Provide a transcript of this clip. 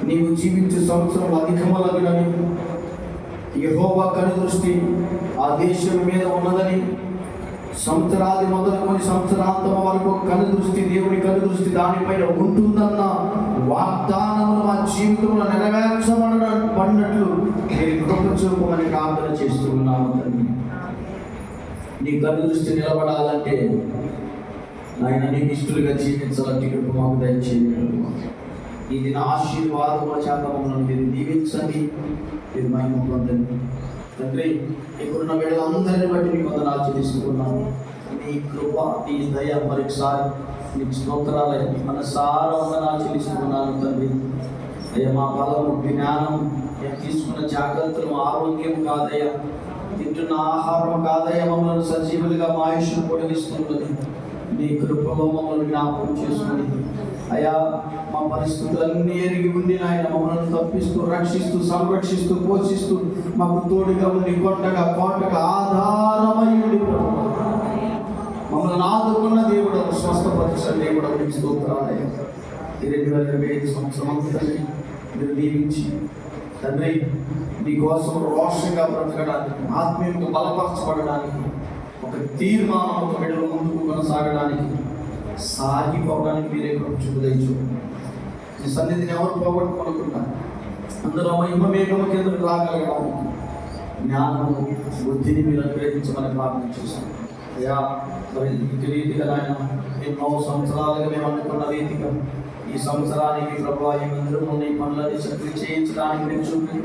నీవు జీవించే సంవత్సరం అధికమలగునని, యెహోవా కనుదృష్టి ఆ దేశం మీద ఉన్నదని, సంవత్సరాది మొదలుకొని సంవత్సరాంతం వరకు కనుదృష్టి, దేవుని కనుదృష్టి దానిపైన ఉంటుందన్న వాగ్దానములు మా జీవితంలో నెరవేర్చబడినట్లు మీరు కృప చూపమని ప్రార్థన చేస్తూ ఉన్నాము తండ్రి. నీ కనుదృష్టి నిలబడాలంటే నాయన నీకు ఇష్టలుగా జీవించాలంటే కృప మాకు దయచేయండి. ఈ దిన ఆశీర్వాదముల చేత మమ్మల్ని మీరు దీవించండి, మీరు మహిమ పొందండి తండ్రి. ఇప్పుడున్న వీళ్ళందరినీ బట్టి నీకు వందనాలు చెల్లిస్తున్నాను. నీ కృప, నీ దయ మరొకసారి నీకు స్తోత్రాలు మనసారా వందనాలు చెల్లిస్తున్నాను తండ్రి. అయ్యా మా బలము, జ్ఞానం, తీసుకున్న జాగ్రత్తలు, ఆరోగ్యం కాదయ్యా, తింటున్న ఆహారం కాదయ్యా, మమ్మల్ని సజీవులుగా మా ఆయుష్ను పొడిగిస్తున్నది. నీ కృపలో మమ్మల్ని జ్ఞాపకం చేసుకుని అయ్యా మా పరిస్థితులన్నీ ఎరిగి ఉండి నాయన మమ్మల్ని తప్పిస్తూ, రక్షిస్తూ, సంరక్షిస్తూ, పోషిస్తూ మాకు తోడుగా ఉండి కోటగా ఆధారమై ఉండి మమ్మల్ని ఆదుకున్న దేవుడు, స్వస్థపరిచిన దేవుడు నీకు స్తోత్రాలయ్యా. 2025 సంవత్సరం అంతా మీరు దీవించి తండ్రి నీ కోసం రోషంగా బ్రతకడానికి, ఆత్మీయంగా బలపరచబడడానికి, ఒక తీర్మానం, ఒక మెడలు ముందుకు కొనసాగడానికి, సాగిపోవడానికి మీరే కృప చూపదయచు. ఈ సన్నిధిని ఎవరు పోగొట్టుకోనుకుంటారు? అందరూ మహిమ మేఘము కిందకు రాగలగడానికి జ్ఞానము, బుద్ధిని మీరు అనుగ్రహించమని ప్రార్థన చేశాను అయ్యా. మరి ఇంటి రీతిగా ఆయన ఎన్నో సంవత్సరాలుగా మేము అనుకున్న రీతిగా ఈ సంవత్సరానికి ప్రభావ ఈ మందిరము నీ పనులని చక్కగా చేయించడానికి మీరు చూపి